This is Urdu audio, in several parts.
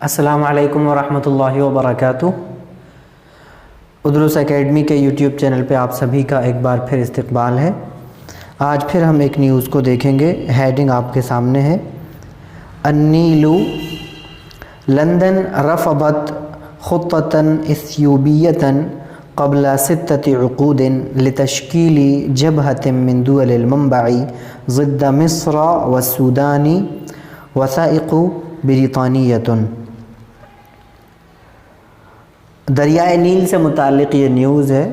السلام علیکم ورحمۃ اللہ وبرکاتہ۔ ادروس اکیڈمی کے یوٹیوب چینل پہ آپ سبھی کا ایک بار پھر استقبال ہے۔ آج پھر ہم ایک نیوز کو دیکھیں گے۔ ہیڈنگ آپ کے سامنے ہے، النیل لندن رفضت خطة اثیوبیة قبل 6 عقود لتشکیل جبهة من دول المنبع ضد مصر والسودان وثائق بریطانیۃ۔ دریائے نیل سے متعلق یہ نیوز ہے۔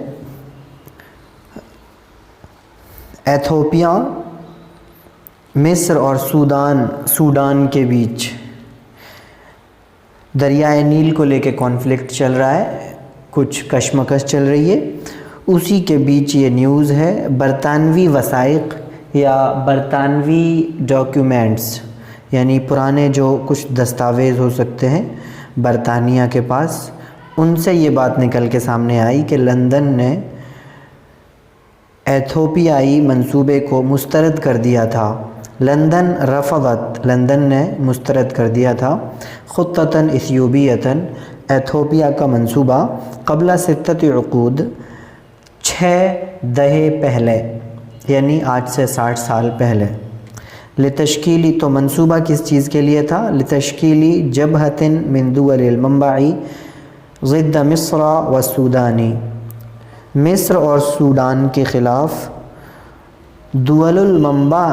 ایتھوپیا، مصر اور سوڈان کے بیچ دریائے نیل کو لے کے کانفلکٹ چل رہا ہے، کچھ کشمکش چل رہی ہے، اسی کے بیچ یہ نیوز ہے۔ برطانوی وثائق یا برطانوی ڈاکیومنٹس، یعنی پرانے جو کچھ دستاویز ہو سکتے ہیں برطانیہ کے پاس، ان سے یہ بات نکل کے سامنے آئی کہ لندن نے ایتھوپیائی منصوبے کو مسترد کر دیا تھا۔ لندن نے مسترد کر دیا تھا خطة اثیوبیۃ، ایتھوپیا کا منصوبہ، قبل 6 عقود، 6 دہے پہلے، یعنی آج سے 60 سال پہلے۔ لتشکیلی، تو منصوبہ کس چیز کے لیے تھا؟ لتشکیلی جبہۃ من دول المنبع ضد مصر والسودان، مصر اور سوڈان کے خلاف دول المنبع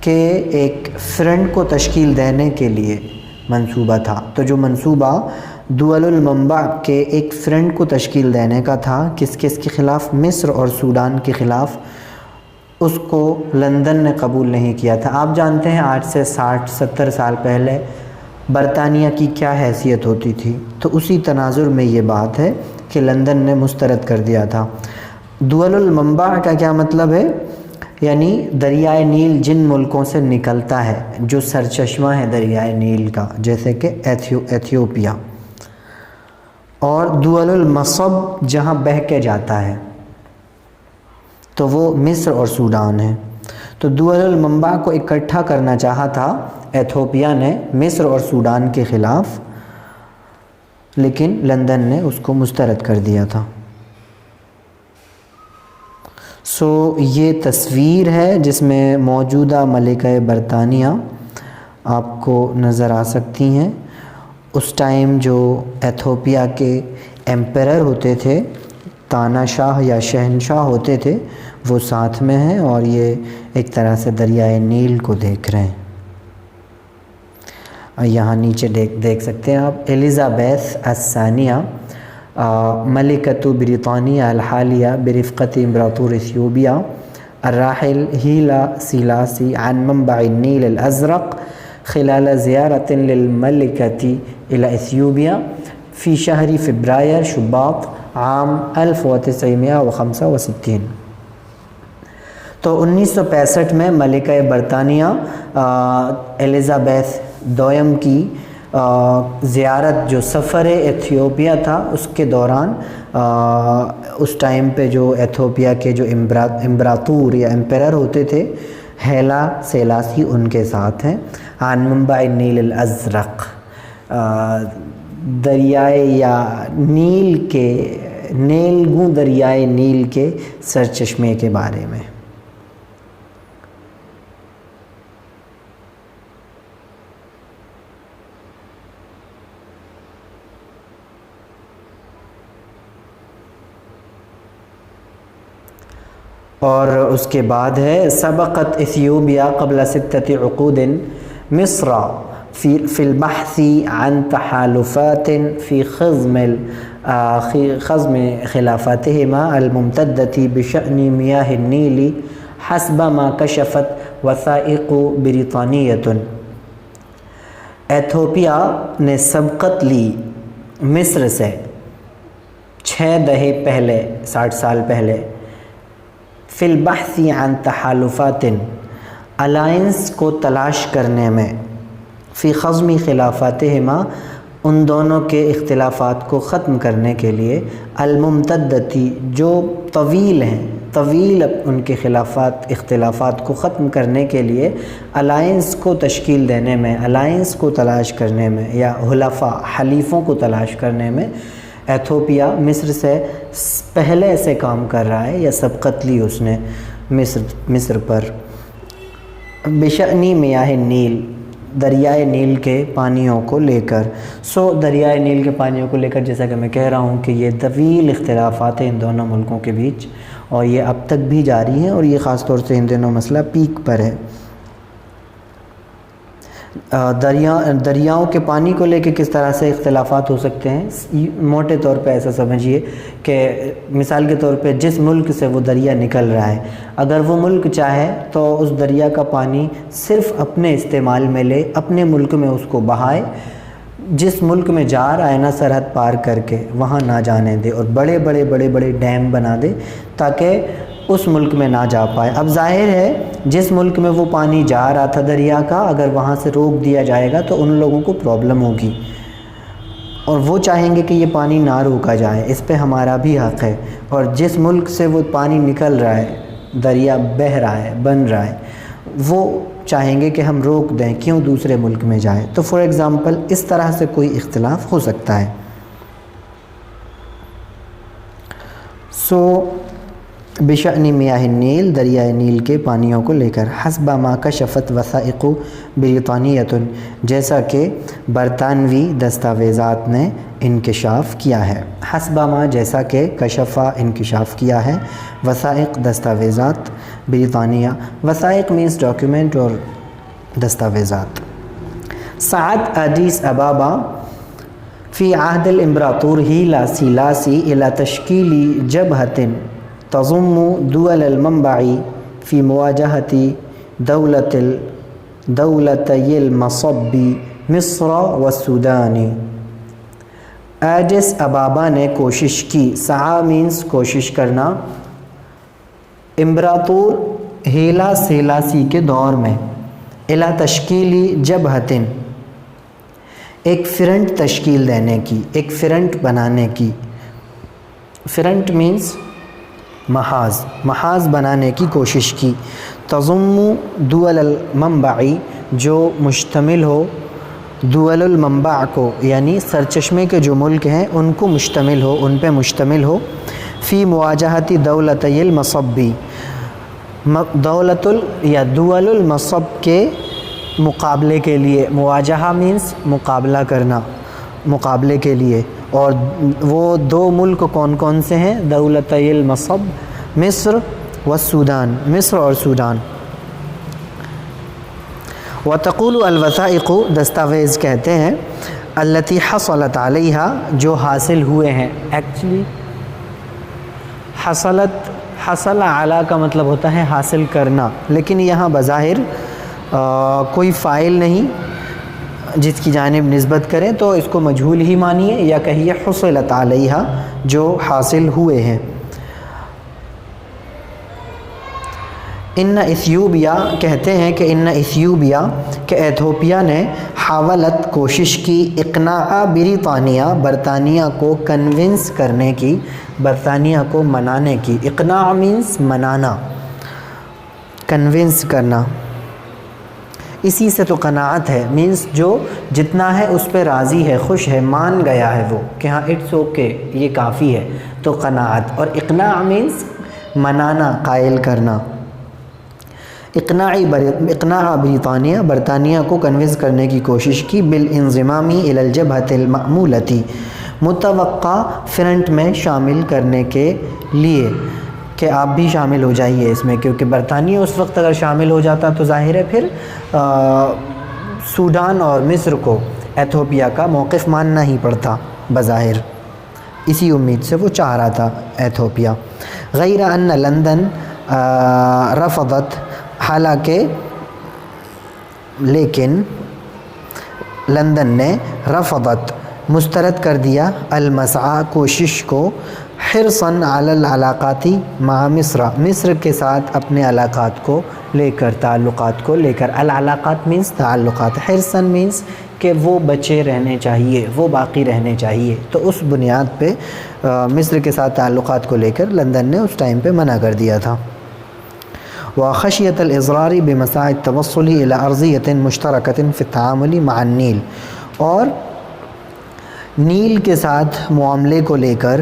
کے ایک فرنٹ کو تشکیل دینے کے لیے منصوبہ تھا۔ تو جو منصوبہ دول المنبع کے ایک فرنٹ کو تشکیل دینے کا تھا، کس کے خلاف؟ مصر اور سوڈان کے خلاف، اس کو لندن نے قبول نہیں کیا تھا۔ آپ جانتے ہیں آج سے 60-70 سال پہلے برطانیہ کی کیا حیثیت ہوتی تھی، تو اسی تناظر میں یہ بات ہے کہ لندن نے مسترد کر دیا تھا۔ دول المنبع کا کیا مطلب ہے؟ یعنی دریائے نیل جن ملکوں سے نکلتا ہے، جو سرچشمہ ہے دریائے نیل کا، جیسے کہ ایتھوپیا، اور دول المصب جہاں بہہ کے جاتا ہے، تو وہ مصر اور سوڈان ہے۔ تو دول المنبع کو اکٹھا کرنا چاہا تھا ایتھوپیا نے مصر اور سوڈان کے خلاف، لیکن لندن نے اس کو مسترد کر دیا تھا۔ یہ تصویر ہے جس میں موجودہ ملکہ برطانیہ آپ کو نظر آ سکتی ہیں۔ اس ٹائم جو ایتھوپیا کے ایمپرر ہوتے تھے، تاناشاہ یا شہنشاہ ہوتے تھے، وہ ساتھ میں ہیں، اور یہ ایک طرح سے دریائے نیل کو دیکھ رہے ہیں۔ یہاں نیچے دیکھ سکتے ہیں آپ، ایلزابیتھ الثانیہ ملکۃ بریطانیہ الحالیہ برفقت امبراطور اثیوبیا الراحل ہیلا سیلاسی عن منبع النیل الازرق خلال زیارة للملكة إلى اثیوبیا فی شہر فبرایر شباط عام 1965۔ تو 1965 میں ملکہ برطانیہ ایلزابیتھ دوم کی زیارت، جو سفر ایتھوپیا تھا، اس کے دوران اس ٹائم پہ جو ایتھوپیا کے جو امبراطور یا ایمپرر ہوتے تھے، ہیلا سیلاسی ان کے ساتھ ہیں، عن منبع النیل الازرق، دریائے یا نیل کے، نیلگوں دریائے نیل کے سرچشمے کے بارے میں۔ اور اس کے بعد ہے، سبقت اثیوبیا قبل 6 عقود مصر فی البحث عن تحالفات فی خضم خلافتهما الممتدة بشأن میاہ النیل حسب ما کشفت وثائق بریطانیۃ۔ ایتھوپیا نے سبقت لی مصر سے 6 دہے پہلے، 60 سال پہلے، فی البحث عن تحالفات، الائنس کو تلاش کرنے میں، فی خضم خلافاتہما، ان دونوں کے اختلافات کو ختم کرنے کے لیے، الممتدتی، جو طویل ہیں، طویل ان کے اختلافات کو ختم کرنے کے لیے الائنس کو تشکیل دینے میں، الائنس کو تلاش کرنے میں، یا حلفاء حلیفوں کو تلاش کرنے میں ایتھوپیا مصر سے پہلے سے کام کر رہا ہے، یا سبقت لی اس نے مصر پر۔ بشأنی میاہ نیل، دریائے نیل کے پانیوں کو لے کر۔ دریائے نیل کے پانیوں کو لے کر، جیسا کہ میں کہہ رہا ہوں کہ یہ طویل اختلافات ہیں ان دونوں ملکوں کے بیچ، اور یہ اب تک بھی جاری ہیں، اور یہ خاص طور سے ان دنوں مسئلہ پیک پر ہے۔ دریاؤں کے پانی کو لے کے کس طرح سے اختلافات ہو سکتے ہیں؟ موٹے طور پہ ایسا سمجھیے کہ مثال کے طور پہ جس ملک سے وہ دریا نکل رہا ہے، اگر وہ ملک چاہے تو اس دریا کا پانی صرف اپنے استعمال میں لے، اپنے ملک میں اس کو بہائے، جس ملک میں جا رہا ہے نا سرحد پار کر کے وہاں نہ جانے دے، اور بڑے بڑے ڈیم بنا دے تاکہ اس ملک میں نہ جا پائے۔ اب ظاہر ہے جس ملک میں وہ پانی جا رہا تھا دریا کا، اگر وہاں سے روک دیا جائے گا تو ان لوگوں کو پرابلم ہوگی، اور وہ چاہیں گے کہ یہ پانی نہ روکا جائے، اس پہ ہمارا بھی حق ہے۔ اور جس ملک سے وہ پانی نکل رہا ہے، دریا بہہ رہا ہے، بن رہا ہے، وہ چاہیں گے کہ ہم روک دیں، کیوں دوسرے ملک میں جائے؟ تو فار ایگزامپل اس طرح سے کوئی اختلاف ہو سکتا ہے۔ بشأن میاہ النیل، دریائے نیل کے پانیوں کو لے کر۔ حسب ما کشفت وثائق بریطانیۃ، جیسا کہ برطانوی دستاویزات نے انکشاف کیا ہے۔ حسب ما، جیسا کہ کشفہ انکشاف کیا ہے، وثائق دستاویزات، بریطانیہ وثائق مینس ڈاکیومنٹ اور دستاویزات۔ سعت ایڈیس ابابا فی عہد الامبراطور ہیلا سیلاسی الی تشکیل جبہۃ تضم دول المنبع فی مواجہۃ دولتي المصب مصر والسودان۔ ایڈس ابابا نے کوشش کی، سعا مینس کوشش کرنا، امبراطور ہیلا سیلاسی کے دور میں، الی تشکیلی جبہۃ، ایک فرنٹ تشکیل دینے کی، ایک فرنٹ بنانے کی۔ فرنٹ مینس محاذ بنانے کی کوشش کی۔ تضم دول المنبع، جو مشتمل ہو، دول المنبع کو یعنی سرچشمے کے جو ملک ہیں ان کو مشتمل ہو، ان پہ مشتمل ہو۔ فی مواجہۃ دولتي المصب، دول المصب کے مقابلے کے لیے، مواجہہ مینس مقابلہ کرنا، مقابلے کے لیے۔ اور وہ دو ملک کون کون سے ہیں؟ دولتي المصب، مصر والسودان، مصر اور سودان۔ وتقول الوثائق، دستاویز کہتے ہیں، التي حصلت علیہا، جو حاصل ہوئے ہیں۔ ایکچولی حصل علی کا مطلب ہوتا ہے حاصل کرنا، لیکن یہاں بظاہر کوئی فاعل نہیں جس کی جانب نسبت کریں، تو اس کو مجہول ہی مانیے، یا کہیے حصلت علیہا، جو حاصل ہوئے ہیں۔ ان ایتھیوپیا، کہتے ہیں کہ ان ایتھیوپیا، کہ ایتھوپیا نے حاولت، کوشش کی، اقناع بریطانیہ، برطانیہ کو کنونس کرنے کی، برطانیہ کو منانے کی۔ اقناع مینس منانا، کنونس کرنا، اسی سے تو قناعت ہے، مینس جو جتنا ہے اس پہ راضی ہے، خوش ہے، مان گیا ہے وہ کہ ہاں اٹس اوکے، یہ کافی ہے، تو قناعت۔ اور اقناع مینس منانا، قائل کرنا۔ اقناع بریطانیہ، برطانیہ کو کنونس کرنے کی کوشش کی، بالانضمام الی الجبہۃ المأمولۃ، متوقع فرنٹ میں شامل کرنے کے لیے، کہ آپ بھی شامل ہو جائیے اس میں، کیونکہ برطانیہ اس وقت اگر شامل ہو جاتا تو ظاہر ہے پھر سوڈان اور مصر کو ایتھوپیا کا موقف ماننا ہی پڑتا بظاہر، اسی امید سے وہ چاہ رہا تھا ایتھوپیا۔ غیر ان لندن رفضت، حالانکہ لیکن لندن نے رفضت، مسترد کر دیا، المسعی، کوشش کو، حرصاً علی العلاقات مع مصر، مصر کے ساتھ اپنے علاقات کو لے کر، تعلقات کو لے کر۔ العلاقات مینس تعلقات، حرصاً مینس کہ وہ بچے رہنے چاہیے، وہ باقی رہنے چاہیے. تو اس بنیاد پہ مصر کے ساتھ تعلقات کو لے کر لندن نے اس ٹائم پہ منع کر دیا تھا. وخشية الإضرار بمساعي التوصل إلى أرضية مشتركة في التعامل مع النيل، اور نیل کے ساتھ معاملے کو لے کر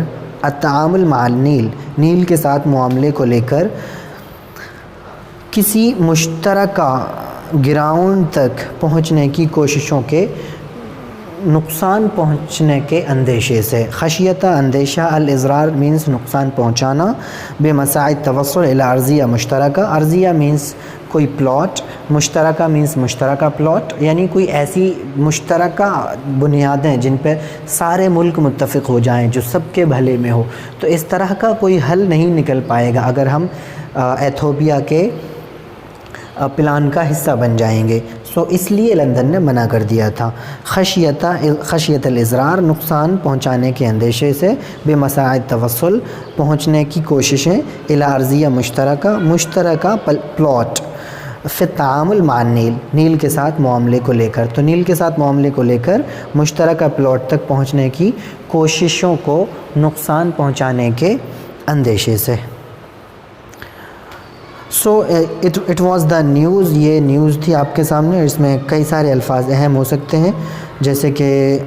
التعامل مع النیل، نیل کے ساتھ معاملے کو لے کر کسی مشترکہ گراؤنڈ تک پہنچنے کی کوششوں کے نقصان پہنچنے کے اندیشے سے. خشیت اندیشہ، الاضرار مینس نقصان پہنچانا، بے مساعی توصل الی ارضیہ مشترکہ، ارضیہ مینس کوئی پلاٹ، مشترکہ مینس مشترکہ پلاٹ، یعنی کوئی ایسی مشترکہ بنیادیں جن پہ سارے ملک متفق ہو جائیں، جو سب کے بھلے میں ہو. تو اس طرح کا کوئی حل نہیں نکل پائے گا اگر ہم ایتھوپیا کے پلان کا حصہ بن جائیں گے. سو اس لیے لندن نے منع کر دیا تھا. خشیت الاضرار، نقصان پہنچانے کے اندیشے سے، بے مساعی توصل پہنچنے کی کوششیں، الی ارضیہ مشترکہ پلاٹ، فی التعامل مع النیل، نیل کے ساتھ معاملے کو لے کر. تو نیل کے ساتھ معاملے کو لے کر مشترکہ پلاٹ تک پہنچنے کی کوششوں کو نقصان پہنچانے کے اندیشے سے. سو اٹ واز دا نیوز، یہ نیوز تھی آپ کے سامنے. اس میں کئی سارے الفاظ اہم ہو سکتے ہیں، جیسے کہ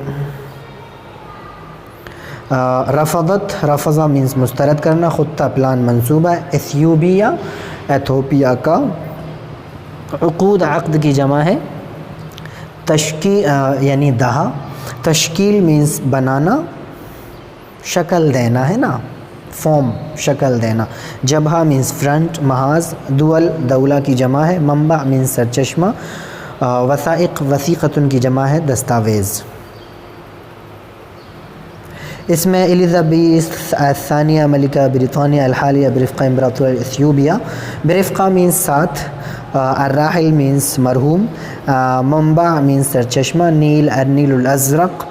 رفضت، رفضہ مینس مسترد کرنا، خطہ پلان منصوبہ، ایتھیوبیا ایتھوپیا کا، عقود عقد کی جمع ہے، تشکیل یعنی دہا، تشکیل مینس بنانا، شکل دینا ہے نا، فارم شکل دینا، جبہہ مینس فرنٹ، محاذ، دول دولہ کی جمع ہے، منبع مینس سرچشمہ، وثائق وثیقۃ کی جمع ہے دستاویز. اس میں الیزابیتھ الثانیہ ملکہ برطانیہ الحالیہ برفقہ امپراتور ایتھیوپیا، برفقہ مینس ساتھ، الراحل مینس مرحوم، منبع مینس سرچشمہ، نیل النیل الازرق،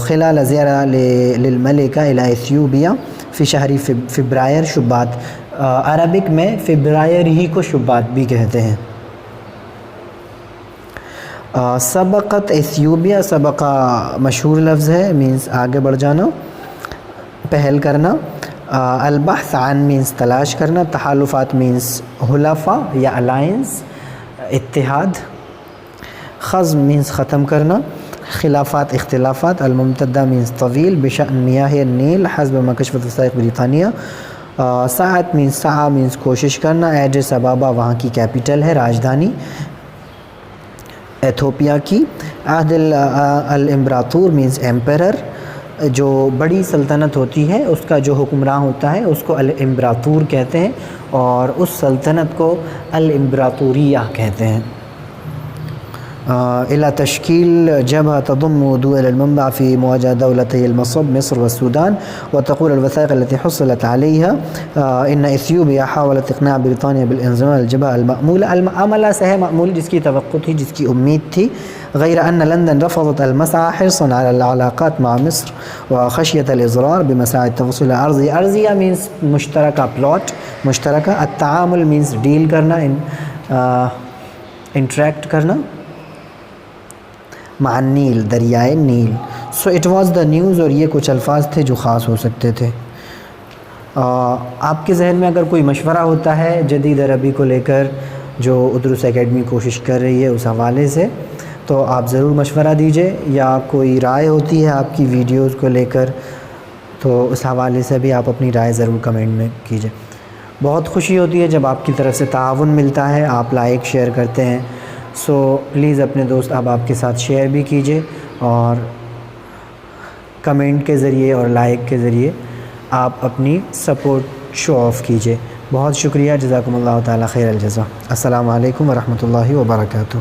خلال زیارہ للملکہ الی ایتھیوپیا فی شہر فبرائر، شباط، عربک میں فبرائر ہی کو شباط بھی کہتے ہیں. سبقت ایتھیوپیا، سبقہ مشہور لفظ ہے، مینس آگے بڑھ جانا، پہل کرنا. البحث عن مینس تلاش کرنا، تحالفات مینس حلفاء یا الائنس، اتحاد. خزم مینس ختم کرنا، خلافات اختلافات. الممتدہ مینس طویل، بشأن میاہ النیل حسب ما کشفت وثائق برطانیہ. ساعت مینس سعی مینس کوشش کرنا، ایڈس ابابا وہاں کی کیپٹل ہے، راجدھانی ایتھوپیا کی. عہد الامبراطور مینس ایمپرر، جو بڑی سلطنت ہوتی ہے اس کا جو حکمراں ہوتا ہے اس کو الامبراطور کہتے ہیں، اور اس سلطنت کو الامبراطوریہ کہتے ہیں. إلى تشكيل جبهة تضم دول المنبع في مواجهة دولتي المصب مصر والسودان. وتقول الوثائق التي حصلت عليها إن إثيوبيا حاولت إقناع بريطانيا بالانضمام للجبهة المأمولة. المأمولة سه مأمول جس کی توقع تھی، جس کی امید تھی، غير أن لندن رفضت المسعى حرصا على العلاقات مع مصر وخشية الإضرار بمساعي التوصل إلى أرضية. أرضية means مشترکہ پلاٹ، مشترکہ. التعامل means ڈیل کرنا، انٹریکٹ کرنا، مع النیل دریائے نیل. So it was the news, اور یہ کچھ الفاظ تھے جو خاص ہو سکتے تھے. آپ کے ذہن میں اگر کوئی مشورہ ہوتا ہے جدید عربی کو لے کر جو ادروس اکیڈمی کوشش کر رہی ہے اس حوالے سے، تو آپ ضرور مشورہ دیجئے، یا کوئی رائے ہوتی ہے آپ کی ویڈیوز کو لے کر تو اس حوالے سے بھی آپ اپنی رائے ضرور کمنٹ میں کیجئے. بہت خوشی ہوتی ہے جب آپ کی طرف سے تعاون ملتا ہے، آپ لائک شیئر کرتے ہیں. سو پلیز اپنے دوست احباب کے ساتھ شیئر بھی کیجئے، اور کمنٹ کے ذریعے اور لائک کے ذریعے آپ اپنی سپورٹ شو آف کیجئے. بہت شکریہ، جزاکم اللہ تعالی خیر الجزا. السلام علیکم ورحمۃ اللہ وبرکاتہ.